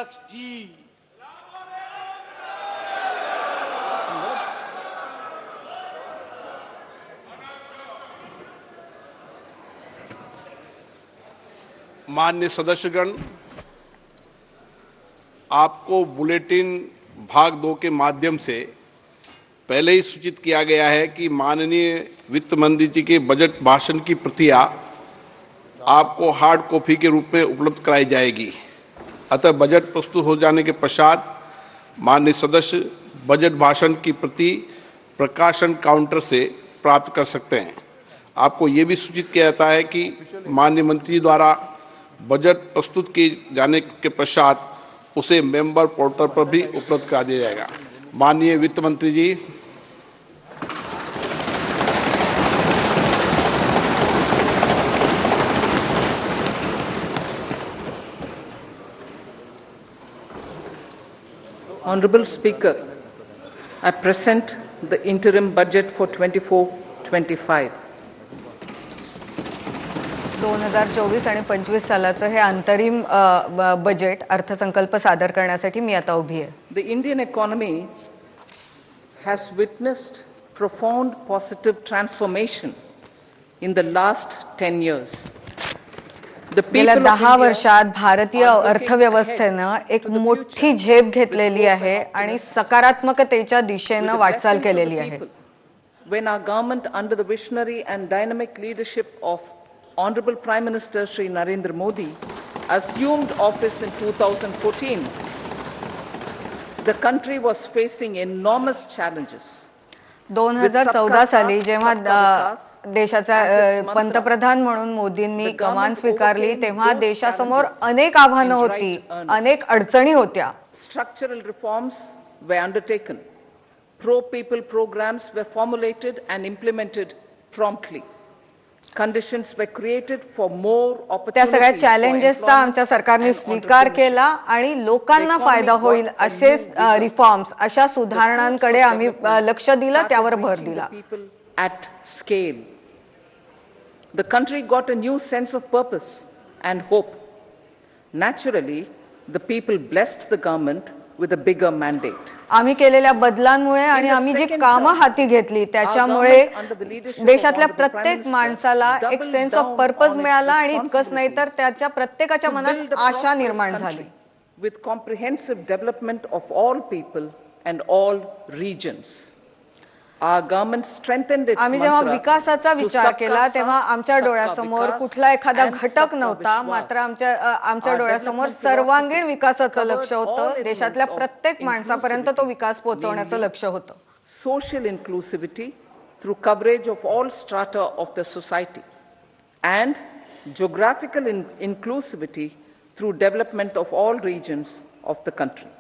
अध्यक्ष जी। माननीय सदस्यगण, आपको बुलेटिन भाग 2 के माध्यम से पहले ही सूचित किया गया है कि माननीय वित्त मंत्री जी के बजट भाषण की प्रतियां आपको हार्ड कॉपी के रूप में उपलब्ध कराई जाएगी। अतः बजट प्रस्तुत हो जाने के पश्चात माननीय सदस्य बजट भाषण की प्रति प्रकाशन काउंटर से प्राप्त कर सकते हैं। आपको यह भी सूचित किया जाता है कि माननीय मंत्री द्वारा बजट प्रस्तुत किए जाने के पश्चात उसे मेंबर पोर्टल पर भी उपलब्ध करा दिया जाएगा। माननीय वित्त मंत्री जी। Honorable Speaker, I present the interim budget for 24-25. 2024 आणि 25 सालाचं हे अंतरिम बजेट अर्थसंकल्प सादर करण्यासाठी मी आता उभी आहे. The Indian economy has witnessed profound positive transformation in the last 10 years. गेल्या 10 वर्षात भारतीय अर्थव्यवस्थेनं एक मोठी झेप घेतलेली आहे आणि सकारात्मकतेच्या दिशेनं वाटचाल केलेली आहे. When our government under the visionary and dynamic leadership of Honorable Prime Minister Shri Narendra Modi assumed office in 2014, the country was facing enormous challenges. 2014 साली जेव्हा देशाचा पंतप्रधान म्हणून मोदींनी कमान स्वीकारली तेव्हा देशासमोर अनेक आव्हानं होती, अनेक अडचणी होत्या. Structural reforms were undertaken. Pro-people programs were formulated and implemented promptly. Conditions were created for more opportunities. त्या सगळ्या चॅलेंजेसचा आमच्या सरकारने स्वीकार केला आणि लोकांना फायदा होईल असे रिफॉर्म्स, अशा सुधारणांकडे आम्ही लक्ष दिलं, त्यावर भर दिला. At scale, the country got a new sense of purpose and hope. Naturally, the people blessed the government with a bigger mandate. आम्ही केलेल्या बदलांमुळे आणि आम्ही जी कामं हाती घेतली त्याच्यामुळे देशातल्या प्रत्येक माणसाला एक सेन्स ऑफ पर्पज मिळाला आणि इतकंच नाही तर त्याच्या प्रत्येकाच्या मनात आशा निर्माण झाली. With comprehensive development of all people and all regions. Our government strengthened its आम्ही जेव्हा विकासाचा विचार केला तेव्हा आमच्या डोळ्यासमोर कुठला एखादा घटक नव्हता, मात्र आमच्या डोळ्यासमोर सर्वांगीण विकासाचं लक्ष्य होतं. देशातल्या प्रत्येक माणसापर्यंत तो विकास पोहोचवण्याचं लक्ष्य होतं. Social inclusivity through coverage of all strata of the society and geographical inclusivity through development of all regions of the country.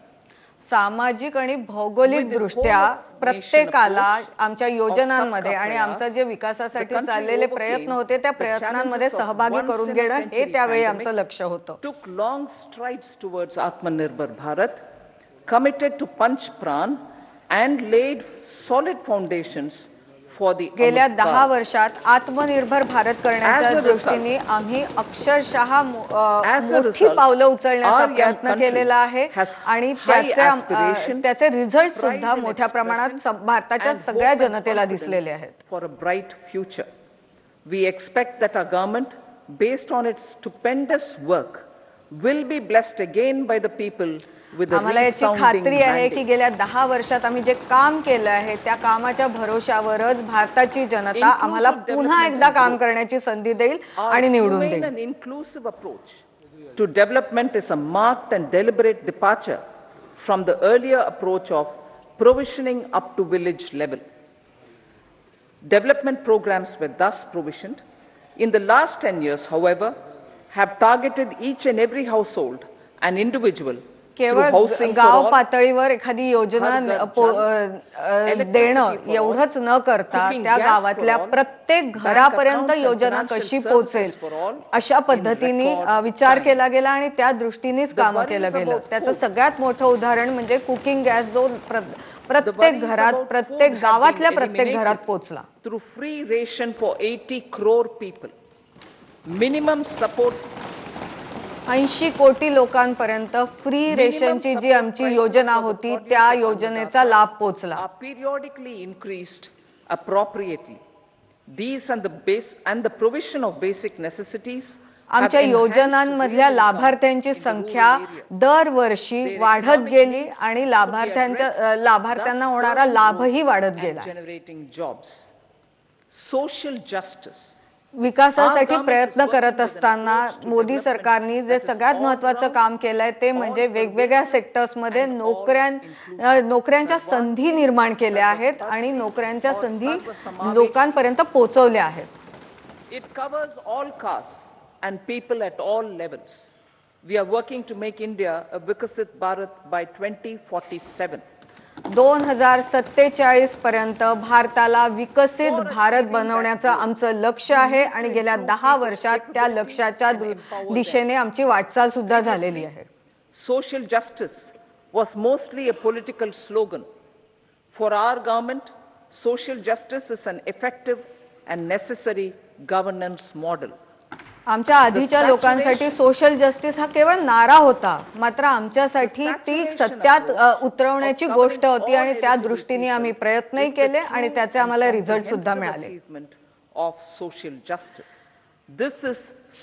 सामाजिक आणि भौगोलिक दृष्ट्या प्रत्येकाला आमच्या योजनांमध्ये आणि आमचं जे विकासासाठी चाललेले प्रयत्न होते त्या प्रयत्नांमध्ये सहभागी करून घेणं हे त्यावेळी आमचं लक्ष्य होतं. Took long strides towards Atmanirbhar Bharat, committed to Panch Pran and laid solid foundations for the गेल्या 10 वर्षात आत्मनिर्भर भारत करण्याच्या दृष्टीने आम्ही अक्षरशः मोठी पावलं उचलण्याचा प्रयत्न केलेला आहे आणि त्याचे रिझल्ट सुद्धा मोठ्या प्रमाणात भारताच्या सगळ्या जनतेला दिसलेले आहेत. For a bright future, we expect that our government, based on its stupendous work, will be blessed again by the people. आम्हाला याची खात्री आहे की गेल्या 10 वर्षात आम्ही जे काम केलं आहे त्या कामाच्या भरोशावरच भारताची जनता आम्हाला पुन्हा एकदा काम करण्याची संधी देईल आणि निवडून देईल. An inclusive approach to development is a marked and deliberate departure from the earlier approach of provisioning up to village level. Development programs were thus provisioned. In the last 10 years, however, have targeted each and every household and individual. केवळ गाव पातळीवर एखादी योजना देणं एवढंच न करता त्या गावातल्या प्रत्येक घरापर्यंत योजना कशी पोहोचेल अशा पद्धतीने विचार केला गेला आणि त्या दृष्टीनेच काम केलं गेलं. त्याचं सगळ्यात मोठं उदाहरण म्हणजे कुकिंग गॅस जो प्रत्येक घरात, प्रत्येक गावातल्या प्रत्येक घरात पोहोचला. Through free ration for 80 crore people, minimum support 80 कोटी लोकांपर्यंत फ्री रेशनची जी आमची योजना होती त्या योजनेचा लाभ पोहोचला. are periodically increased appropriately. These and the provision of basic necessities आमच्या योजनांमधल्या लाभार्थ्यांची संख्या दरवर्षी वाढत गेली आणि लाभार्थ्यांना होणारा लाभही वाढत गेला. generating jobs. Social justice. विकासासाठी प्रयत्न करत असताना मोदी सरकारने जे सगळ्यात महत्त्वाचं काम केलंय ते म्हणजे वेगवेगळ्या सेक्टर्समध्ये नोकऱ्यांच्या संधी निर्माण केल्या आहेत आणि नोकऱ्यांच्या संधी लोकांपर्यंत पोहोचवल्या आहेत. It covers all castes and people at all levels. We are working to make India a Vikasit Bharat by 2047. 2047 पर्यंत भारताला विकसित भारत बनवण्याचं आमचं लक्ष्य आहे आणि गेल्या 10 वर्षात त्या लक्ष्याच्या दिशेने आमची वाटचाल सुद्धा झालेली आहे. Social justice was mostly a political slogan. For our government, social justice is an effective and necessary governance model. आमच्या आधीच्या लोकांसाठी सोशल जस्टिस हा केवळ नारा होता, मात्र आमच्यासाठी ती सत्यात उतरवण्याची गोष्ट होती आणि त्या दृष्टीने आम्ही प्रयत्नही केले आणि त्याचे आम्हाला रिझल्ट सुद्धा मिळाले. Of social justice. This is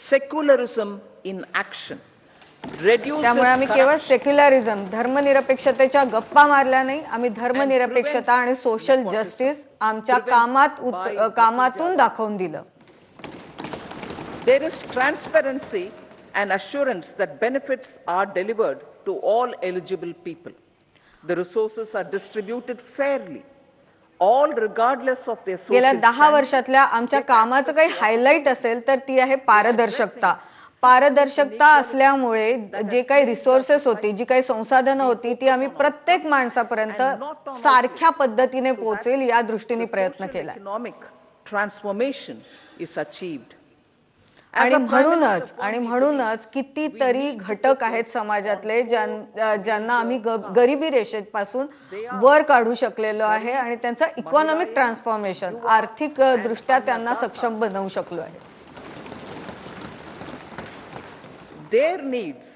secularism in action. त्यामुळे आम्ही केवळ सेक्युलरिझम धर्मनिरपेक्षतेच्या गप्पा मारल्या नाही, आम्ही धर्मनिरपेक्षता आणि सोशल जस्टिस आमच्या कामातून दाखवून दिलं. There is transparency and assurance that benefits are delivered to all eligible people. The resources are distributed fairly, all regardless of their social गेल्या 10 वर्षातल्या आमच्या कामाचं काही हायलाइट असेल तर ती आहे पारदर्शकता. पारदर्शकता असल्यामुळे जे काही रिसोर्सेस होती, जी काही संसाधनं होती ती आम्ही प्रत्येक माणसापर्यंत सारख्या पद्धतीने पोहोचेल या दृष्टीने प्रयत्न केला. Economic transformation is achieved. आणि म्हणूनच कितीतरी घटक आहेत समाजातले ज्यांना आम्ही गरिबी रेषेपासून वर काढू शकलेलो आहे आणि त्यांचं इकॉनॉमिक ट्रान्सफॉर्मेशन आर्थिक दृष्ट्या त्यांना सक्षम बनवू शकलो आहे. Their needs,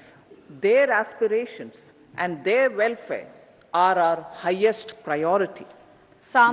their aspirations and their welfare are our highest priority.